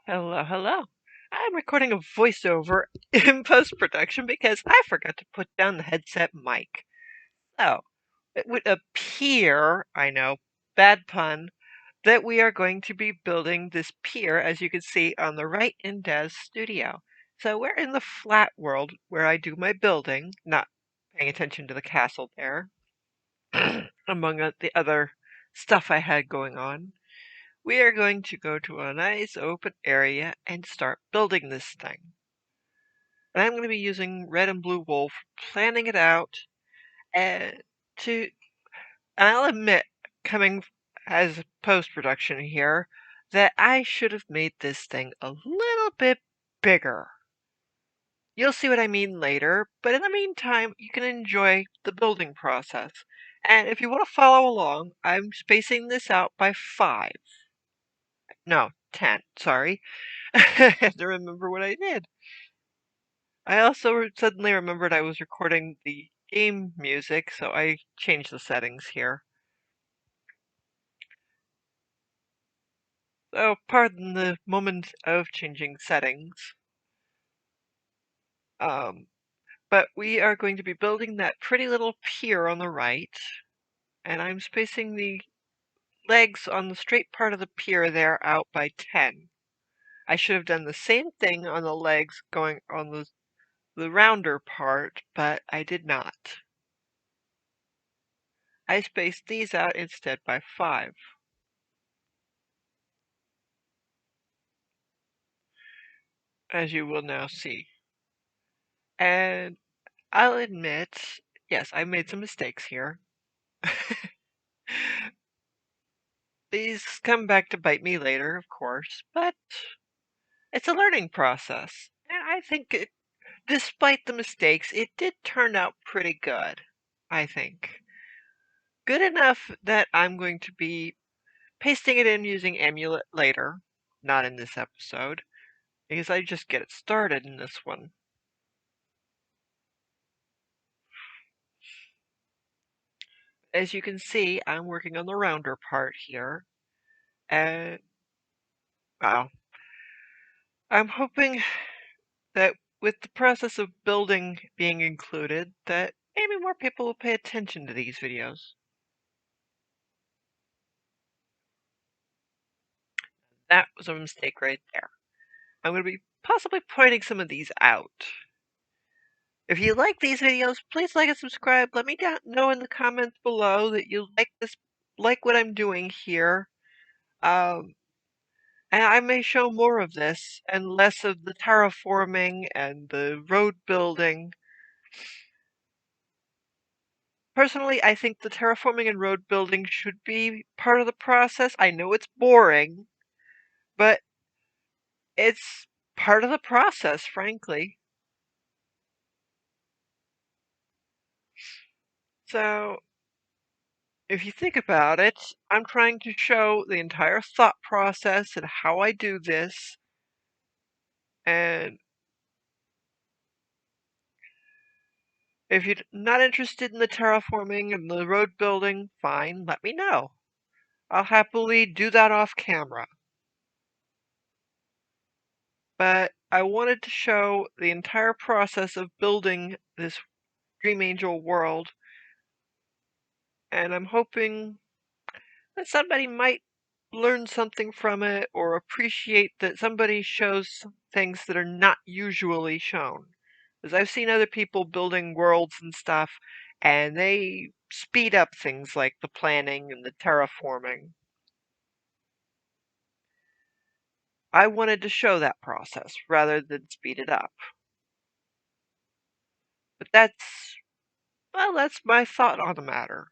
Hello, hello. I'm recording a voiceover in post-production because I forgot to put down the headset mic. So, it would appear, I know, bad pun, that we are going to be building this pier, as you can see on the right in Des' studio. So we're in the flat world where I do my building, not paying attention to the castle there, among the other stuff I had going on. We are going to go to a nice open area and start building this thing. And I'm going to be using red and blue wool for planning it out. And to, I'll admit, coming as post-production here, that I should have made this thing a little bit bigger. You'll see what I mean later, but in the meantime, you can enjoy the building process. And if you want to follow along, I'm spacing this out by 5. No, 10, sorry. I had to remember what I did. I also suddenly remembered I was recording the game music, so I changed the settings here. So pardon the moment of changing settings. But we are going to be building that pretty little pier on the right, and I'm spacing the legs on the straight part of the pier there out by 10. I should have done the same thing on the legs going on the rounder part, but I did not. I spaced these out instead by 5. As you will now see. And I'll admit, yes, I made some mistakes here. These come back to bite me later, of course, but it's a learning process. And I think despite the mistakes, it did turn out pretty good, I think. Good enough that I'm going to be pasting it in using Amulet later, not in this episode, because I just get it started in this one. As you can see, I'm working on the rounder part here, and well, I'm hoping that with the process of building being included, that maybe more people will pay attention to these videos. That was a mistake right there. I'm going to be possibly pointing some of these out. If you like these videos, please like and subscribe. Let me know in the comments below that you like what I'm doing here. And I may show more of this and less of the terraforming and the road building. Personally, I think the terraforming and road building should be part of the process. I know it's boring, but it's part of the process, frankly. So, if you think about it, I'm trying to show the entire thought process and how I do this. And if you're not interested in the terraforming and the road building, fine, let me know. I'll happily do that off camera. But I wanted to show the entire process of building this Dream Angel world, and I'm hoping that somebody might learn something from it or appreciate that somebody shows things that are not usually shown. Because I've seen other people building worlds and stuff, and they speed up things like the planning and the terraforming. I wanted to show that process rather than speed it up. But that's my thought on the matter.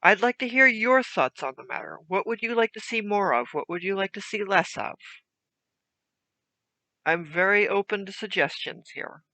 I'd like to hear your thoughts on the matter. What would you like to see more of? What would you like to see less of? I'm very open to suggestions here.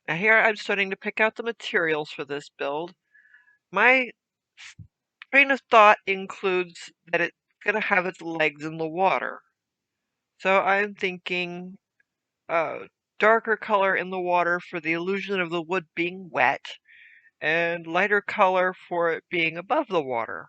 Now here I'm starting to pick out the materials for this build. My train of thought includes that it's going to have its legs in the water. So I'm thinking darker color in the water for the illusion of the wood being wet, and lighter color for it being above the water.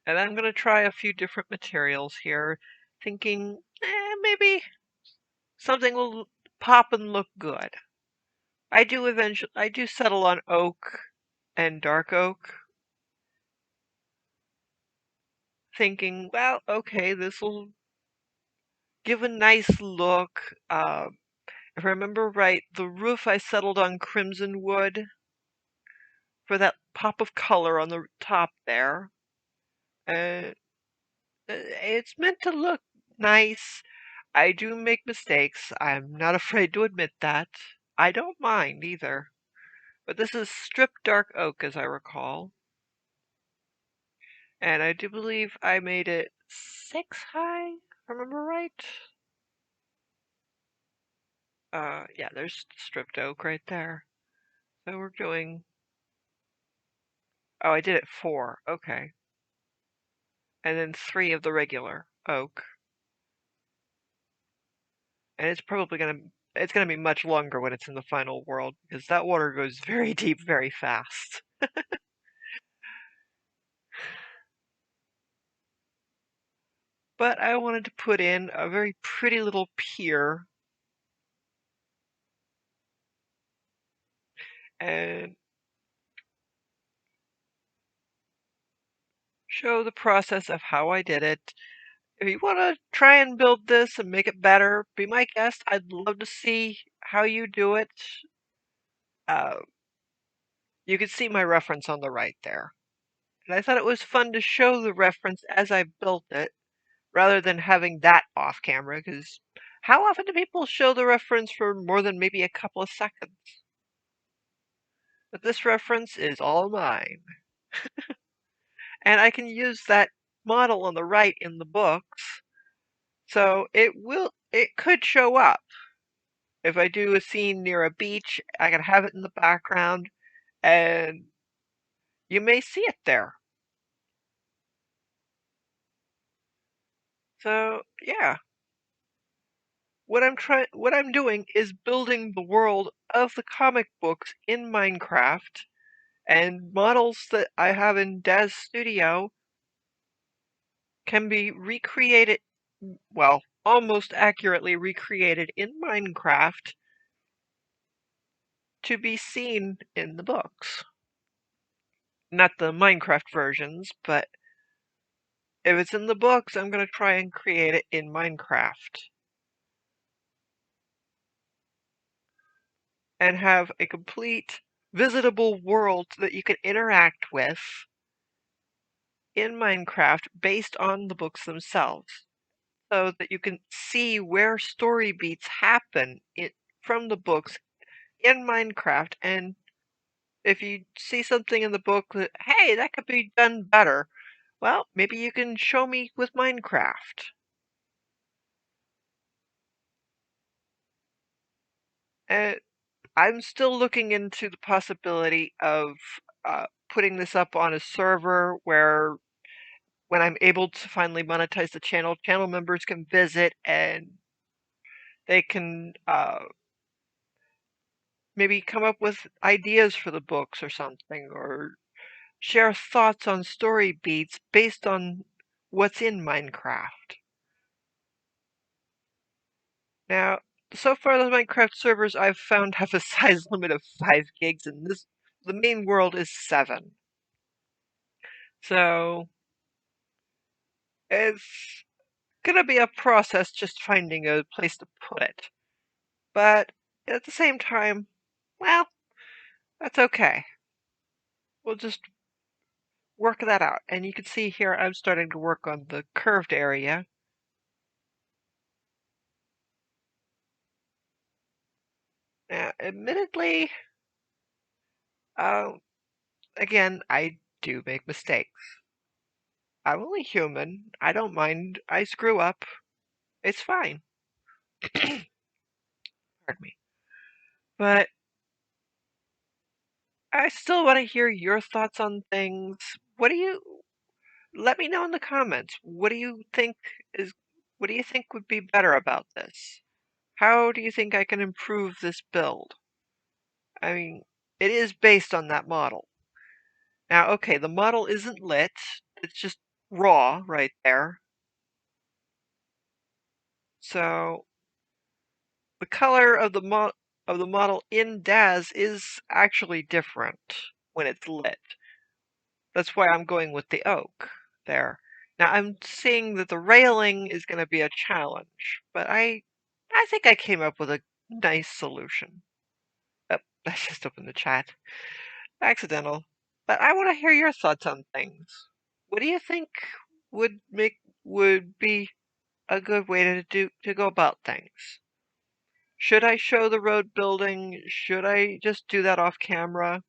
And I'm going to try a few different materials here, thinking maybe something will pop and look good. I do settle on oak and dark oak, thinking, well, okay, this will give a nice look. If I remember right, the roof I settled on crimson wood for that pop of color on the top there. Uh, it's meant to look nice. I do make mistakes. I'm not afraid to admit that. I don't mind either. But this is stripped dark oak, as I recall. And I do believe I made it 6 high, if I remember right. Yeah, there's stripped oak right there. So we're doing... Oh, I did it 4. Okay. And then 3 of the regular oak. And it's gonna be much longer when it's in the final world, because that water goes very deep very fast. But I wanted to put in a very pretty little pier and show the process of how I did it. If you want to try and build this and make it better, be my guest. I'd love to see how you do it. Uh, you can see my reference on the right there. And I thought it was fun to show the reference as I built it, rather than having that off camera, because how often do people show the reference for more than maybe a couple of seconds? But this reference is all mine. And I can use that model on the right in the books, so it could show up. If I do a scene near a beach, I can have it in the background, and you may see it there. So, yeah. What I'm doing is building the world of the comic books in Minecraft, and models that I have in Daz Studio can be recreated, well, almost accurately recreated in Minecraft to be seen in the books. Not the Minecraft versions, but if it's in the books, I'm going to try and create it in Minecraft. And have a complete visitable world that you can interact with in Minecraft based on the books themselves. So that you can see where story beats happen from the books in Minecraft. And if you see something in the book that, hey, that could be done better, well, maybe you can show me with Minecraft. And I'm still looking into the possibility of putting this up on a server where, when I'm able to finally monetize the channel, channel members can visit and they can maybe come up with ideas for the books or something, or share thoughts on story beats based on what's in Minecraft. Now, so far the Minecraft servers I've found have a size limit of 5 gigs, and the main world is 7. So it's gonna be a process just finding a place to put it. But at the same time, well, that's okay. We'll just work that out. And you can see here I'm starting to work on the curved area. Now, admittedly, uh, again, I do make mistakes. I'm only human. I don't mind. I screw up. It's fine. Pardon me. But I still want to hear your thoughts on things. Let me know in the comments. Is, what do you think would be better about this? How do you think I can improve this build? I mean, it is based on that model. Now, okay, the model isn't lit. It's just raw right there. So the color of the model in DAZ is actually different when it's lit. That's why I'm going with the oak there. Now I'm seeing that the railing is going to be a challenge, but I think I came up with a nice solution. Oh, I just opened the chat. Accidental. But I want to hear your thoughts on things. What do you think would make would be a good way to go about things? Should I show the road building? Should I just do that off camera?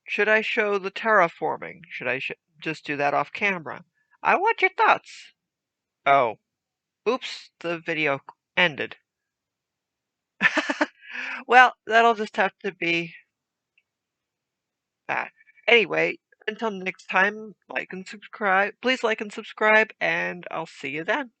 Should I show the terraforming? Should I just do that off camera? I want your thoughts. Oh, oops, the video ended. Well, that'll just have to be that. Anyway, until next time, like and subscribe. Please like and subscribe, and I'll see you then.